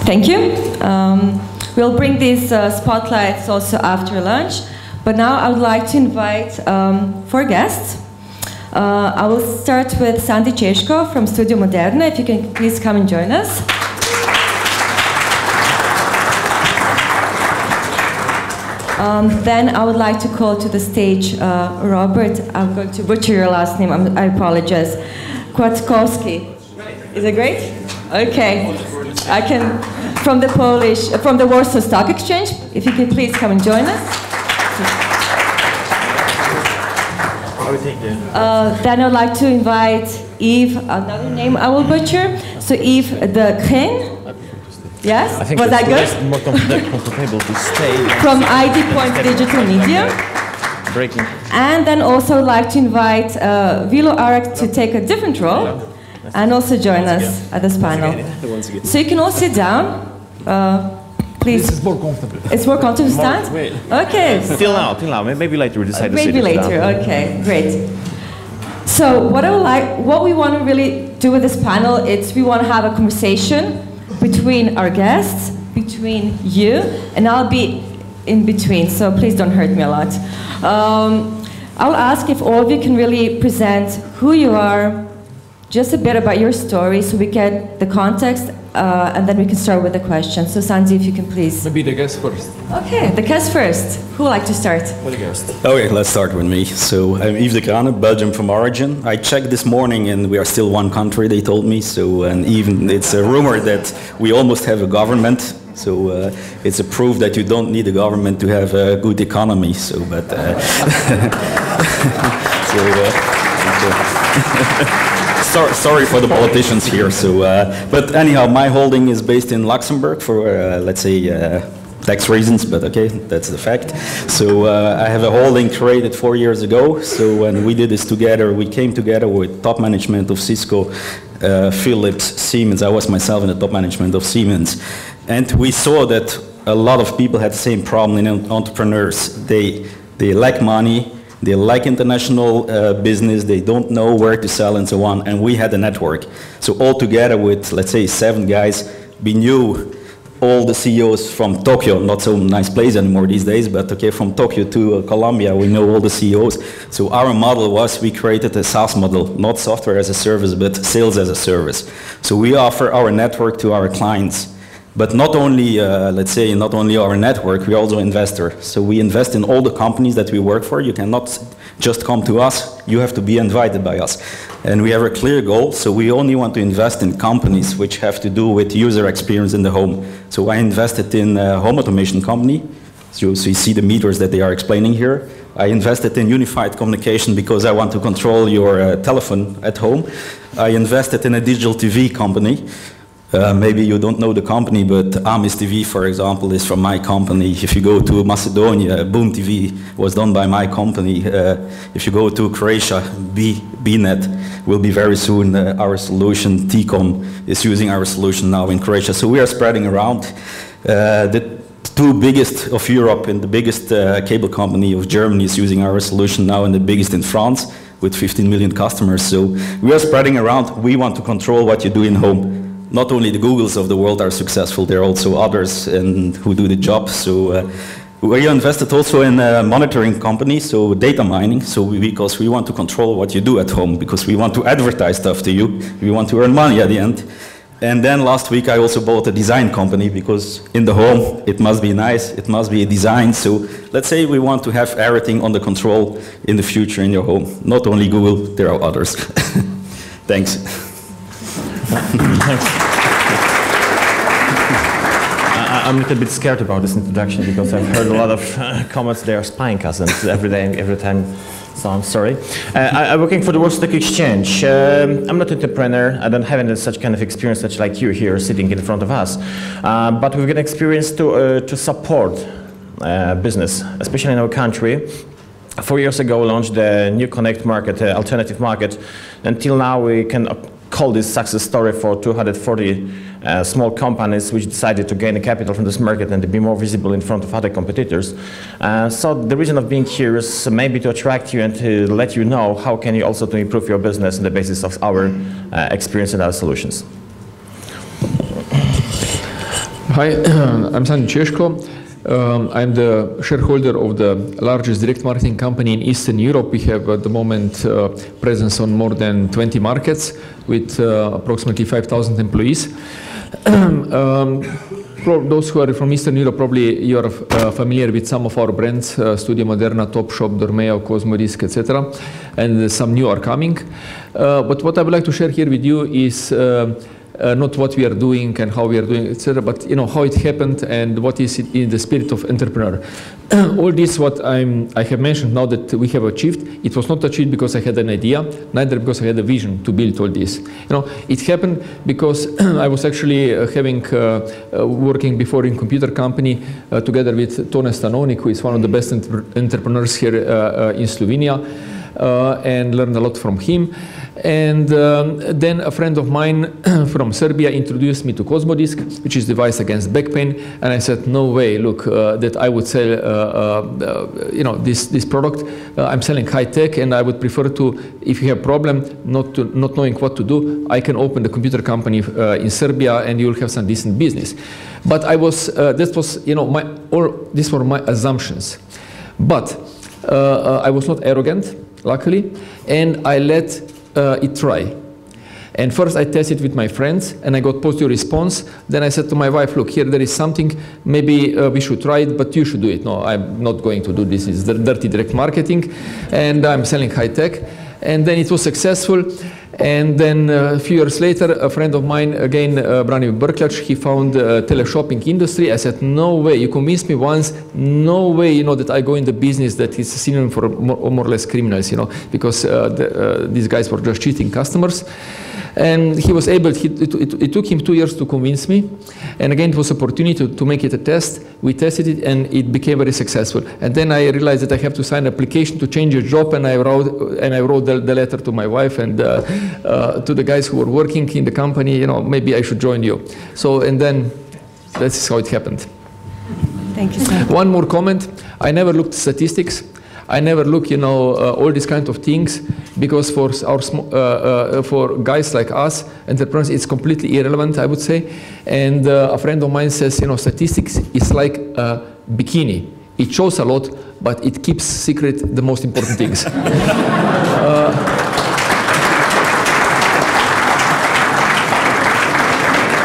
Thank you. We'll bring these spotlights also after lunch, but now I would like to invite 4 guests. I will start with Sandy Češko from Studio Moderna. If you can please come and join us. Then I would like to call to the stage Robert. I'm going to butcher your last name. I apologize. Kwiatkowski. Is it great? Okay. I can, from the Warsaw Stock Exchange. If you can please come and join us. Then I'd like to invite Eve, another name I will butcher. So Eve de Kring. Yes? I think was that good? More comfortable to stay. From ID Point Digital Media. Breaking. And then also I'd like to invite Vilo Arak to take a different role and also join us at this panel. So you can all sit down. Please. This is more comfortable. It's more comfortable to stand? Okay. Till now. Maybe later we decide to sit maybe later, down. okay, great. So what we want to really do with this panel is we want to have a conversation between our guests, between you, and I'll be in between, so please don't hurt me a lot. I'll ask if all of you can really present who you are, just a bit about your story so we get the context, and then we can start with the questions. So Sandy, if you can please. Maybe the guest first. Okay, the guest first. Who would like to start? Okay, let's start with me. So I'm Yves de Krane, Belgium from origin. I checked this morning and we are still one country, they told me. So, and even it's a rumor that we almost have a government. So it's a proof that you don't need a government to have a good economy. So, but sorry for the politicians here. So, but anyhow, my holding is based in Luxembourg for let's say tax reasons. But okay, that's the fact. So I have a holding created 4 years ago. So when we did this together, we came together with top management of Cisco, Philips, Siemens. I was myself in the top management of Siemens. And we saw that a lot of people had the same problem in entrepreneurs. They lack money, they lack international business, they don't know where to sell and so on, and we had a network. So all together with, let's say, 7 guys, we knew all the CEOs from Tokyo, not so nice place anymore these days, but okay, from Tokyo to Colombia, we know all the CEOs. So our model was we created a SaaS model, not software as a service, but sales as a service. So we offer our network to our clients. But not only, let's say, not only our network, we're also investor. So we invest in all the companies that we work for. You cannot just come to us, you have to be invited by us. And we have a clear goal, so we only want to invest in companies which have to do with user experience in the home. So I invested in a home automation company. So you see the meters that they are explaining here. I invested in unified communication because I want to control your telephone at home. I invested in a digital TV company. Maybe you don't know the company, but Amis TV, for example, is from my company. If you go to Macedonia, Boom TV was done by my company. If you go to Croatia, BNet will be very soon our solution. T-Com is using our solution now in Croatia. So we are spreading around. The 2 biggest of Europe and the biggest cable company of Germany is using our solution now, and the biggest in France with 15 million customers. So we are spreading around. We want to control what you do in home. Not only the Googles of the world are successful, there are also others who do the job. So we invested also in a monitoring company, so data mining, so because we want to control what you do at home, because we want to advertise stuff to you, we want to earn money at the end. And then last week I also bought a design company, because in the home it must be nice, it must be a design. So let's say we want to have everything under control in the future in your home. Not only Google, there are others. Thanks. I'm a little bit scared about this introduction because I've heard a lot of comments they are spying us and every time, so I'm sorry. I'm working for the World Stock Exchange. I'm not an entrepreneur. I don't have any such kind of experience such like you here sitting in front of us. But we've got experience to support business, especially in our country. 4 years ago we launched the new Connect market, alternative market. Until now we can call this success story for 240 small companies which decided to gain the capital from this market and to be more visible in front of other competitors. So the reason of being here is maybe to attract you and to let you know how can you also to improve your business on the basis of our experience and our solutions. Hi, I'm Sandy Češko. I'm the shareholder of the largest direct marketing company in Eastern Europe. We have at the moment presence on more than 20 markets with approximately 5,000 employees. Those who are from Eastern Europe, probably you are familiar with some of our brands, Studio Moderna, Topshop, Dormeo, Cosmodisc, etc. And some new are coming. But what I would like to share here with you is not what we are doing and how we are doing, etc., but how it happened and what is it in the spirit of entrepreneur. All this what I have mentioned now that we have achieved, it was not achieved because I had an idea, neither because I had a vision to build all this. It happened because I was actually working before in computer company together with Tone Stanonik, who is one of the best entrepreneurs here in Slovenia, and learned a lot from him. And then a friend of mine from Serbia introduced me to Cosmodisc, which is device against back pain. And I said, no way, look, that I would sell this product. I'm selling high tech, and I would prefer to, if you have problem, not knowing what to do, I can open the computer company in Serbia, and you'll have some decent business. But I was, these were my assumptions. But I was not arrogant, luckily, and I let it try. And first I tested with my friends and I got positive response. Then I said to my wife, look, here there is something, maybe we should try it, but you should do it. No, I'm not going to do this. It's dirty direct marketing, and I'm selling high tech. And then it was successful. And then a few years later, a friend of mine, again, Branimir Brkljač, he found teleshopping industry. I said, no way, you convinced me once, no way, that I go in the business that is a synonym for more or less criminals, because these guys were just cheating customers. And he was able, it took him 2 years to convince me. And again, it was an opportunity to make it a test. We tested it and it became very successful. And then I realized that I have to sign an application to change a job, and I wrote the letter to my wife and to the guys who were working in the company, maybe I should join you. So, and then that's how it happened. Thank you, sir. One more comment. I never looked at statistics. I never look, all these kind of things, because for guys like us, entrepreneurs, it's completely irrelevant, I would say. And a friend of mine says, statistics is like a bikini. It shows a lot, but it keeps secret the most important things.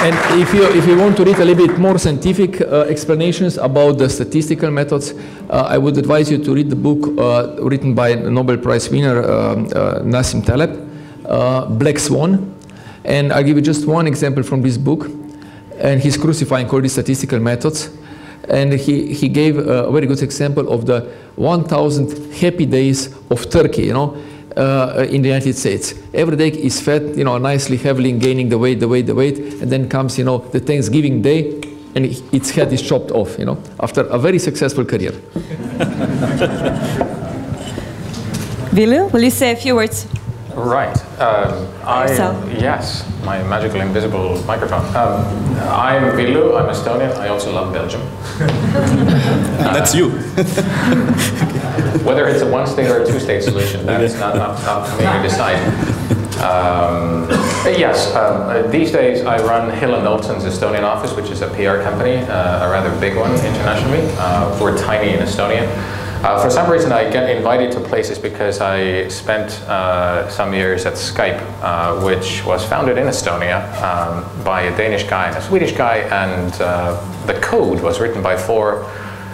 And if you want to read a little bit more scientific explanations about the statistical methods, I would advise you to read the book written by Nobel Prize winner Nassim Taleb, Black Swan. And I'll give you just one example from this book. And he's crucifying all these statistical methods. And he gave a very good example of the 1,000 happy days of Turkey, in the United States. Every day is fed, nicely, heavily gaining the weight, and then comes, the Thanksgiving day, and its head is chopped off, after a very successful career. Vilu, will you say a few words? Right. Yes, my magical invisible microphone. I'm Vilu, I'm Estonian, I also love Belgium. That's you. Whether it's a one-state or a two-state solution, that's not for me to decide. Yes, these days I run Hill & Knowlton's Estonian office, which is a PR company, a rather big one internationally. We're tiny in Estonia. For some reason I get invited to places because I spent some years at Skype, which was founded in Estonia by a Danish guy and a Swedish guy, and the code was written by 4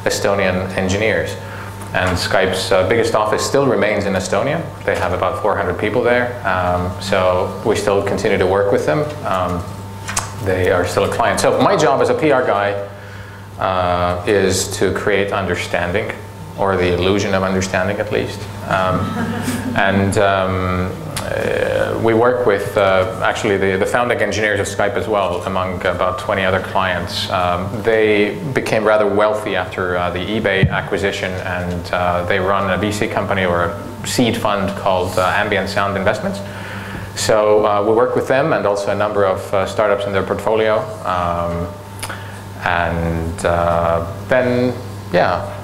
Estonian engineers. And Skype's biggest office still remains in Estonia. They have about 400 people there, so we still continue to work with them. They are still a client. So my job as a PR guy is to create understanding, or the illusion of understanding at least. We work with actually the founding engineers of Skype as well, among about 20 other clients. They became rather wealthy after the eBay acquisition, and they run a VC company or a seed fund called Ambient Sound Investments. So we work with them and also a number of startups in their portfolio. Then, yeah,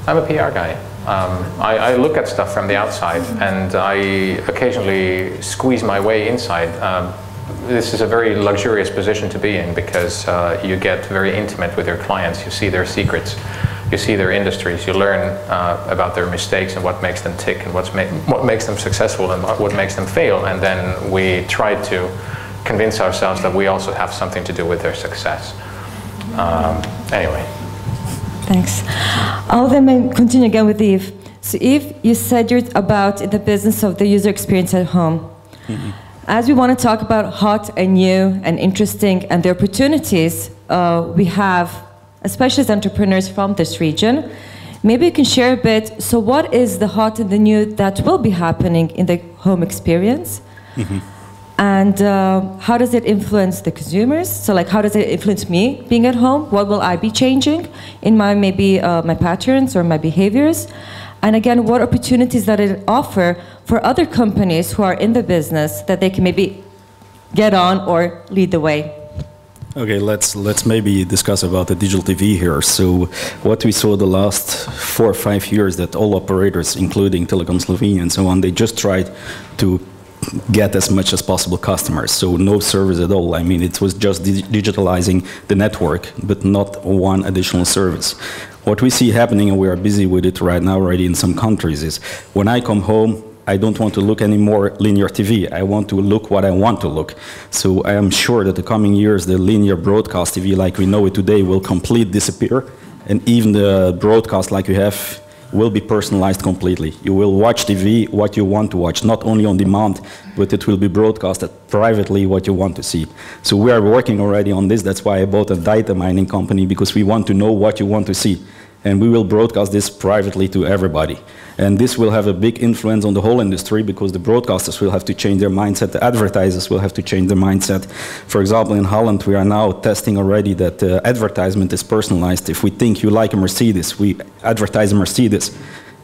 I'm a PR guy. I look at stuff from the outside, and I occasionally squeeze my way inside. this is a very luxurious position to be in because you get very intimate with your clients. You see their secrets, you see their industries, you learn about their mistakes and what makes them tick and what makes them successful and what makes them fail. And then we try to convince ourselves that we also have something to do with their success. Anyway. Thanks. I'll then continue again with Eve. So Eve, you said you're about the business of the user experience at home. Mm-hmm. As we want to talk about hot and new and interesting and the opportunities we have, especially as entrepreneurs from this region, maybe you can share a bit. So what is the hot and the new that will be happening in the home experience? Mm-hmm. And how does it influence the consumers? So like, how does it influence me being at home? What will I be changing in my, maybe my patterns or my behaviors? And again, what opportunities that it offer for other companies who are in the business that they can maybe get on or lead the way? Okay, let's maybe discuss about the digital TV here. So what we saw the last 4 or 5 years, that all operators, including Telecom Slovenia and so on, they just tried to get as much as possible customers. So no service at all. I mean, it was just digitalizing the network, but not one additional service. What we see happening, and we are busy with it right now already in some countries, is when I come home, I don't want to look anymore linear TV. I want to look what I want to look. So I am sure that the coming years, the linear broadcast TV like we know it today will completely disappear. And even the broadcast like you have will be personalized completely. You will watch TV what you want to watch, not only on demand, but it will be broadcasted privately what you want to see. So we are working already on this. That's why I bought a data mining company, because we want to know what you want to see. And we will broadcast this privately to everybody. And this will have a big influence on the whole industry, because the broadcasters will have to change their mindset, the advertisers will have to change their mindset. For example, in Holland, we are now testing already that advertisement is personalized. If we think you like a Mercedes, we advertise a Mercedes.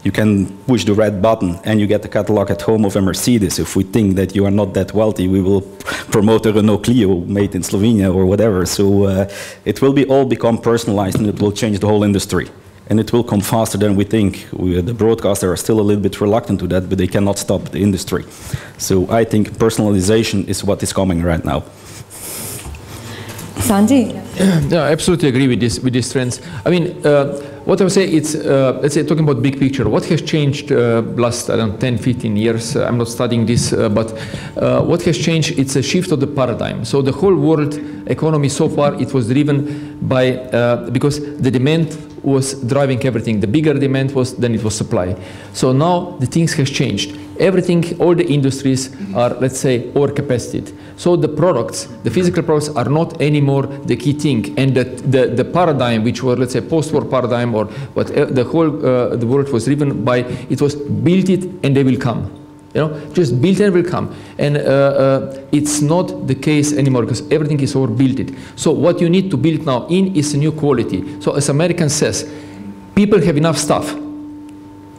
You can push the red button and you get the catalog at home of a Mercedes. If we think that you are not that wealthy, we will promote a Renault Clio made in Slovenia or whatever. So it will be all become personalized, and it will change the whole industry. And it will come faster than we think. The broadcasters are still a little bit reluctant to that, but they cannot stop the industry. So I think personalization is what is coming right now. Sandy? Yeah, I absolutely agree with these trends. I mean, what I would say, it's, let's say, talking about big picture, what has changed last, I don't know, 10, 15 years, I'm not studying this, but what has changed, it's a shift of the paradigm. So the whole world economy so far, it was driven by, because the demand was driving everything. The bigger demand was, then it was supply. So now the things has changed. Everything, all the industries are, let's say, overcapacitated. So the products, the physical products are not anymore the key thing. And the paradigm, which were, let's say, post-war paradigm, or what the whole the world was driven by, it was build it and they will come. You know, just build and will come. And it's not the case anymore, because everything is overbuilt. So what you need to build now in is a new quality. So as American says, people have enough stuff.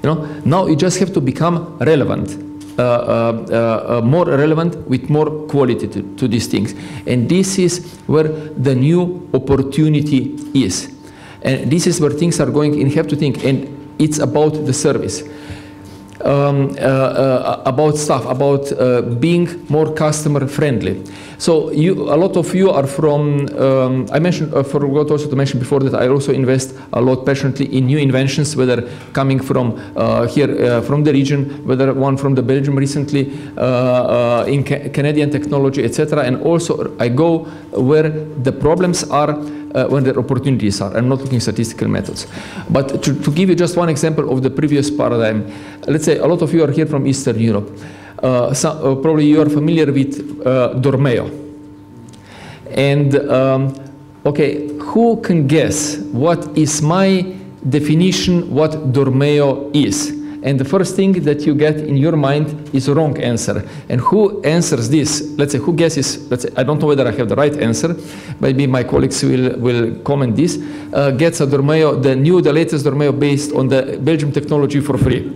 You know, now you just have to become relevant, more relevant with more quality to these things. And this is where the new opportunity is. And this is where things are going, and you have to think, and it's about the service. About stuff, about being more customer friendly. So a lot of you are from, I mentioned, forgot also to mention before that I also invest a lot passionately in new inventions, whether coming from here, from the region, whether one from the Belgium recently, in Canadian technology, etc. And also I go where the problems are, when the opportunities are. I'm not looking at statistical methods. But to give you just one example of the previous paradigm, let's say a lot of you are here from Eastern Europe. Probably you are familiar with Dormeo. And, okay, who can guess what is my definition what Dormeo is? And the first thing that you get in your mind is a wrong answer. And who answers this? Let's say, who guesses, let's say, I don't know whether I have the right answer, maybe my colleagues will comment this, gets a Dormeo, the latest Dormeo based on the Belgium technology for free.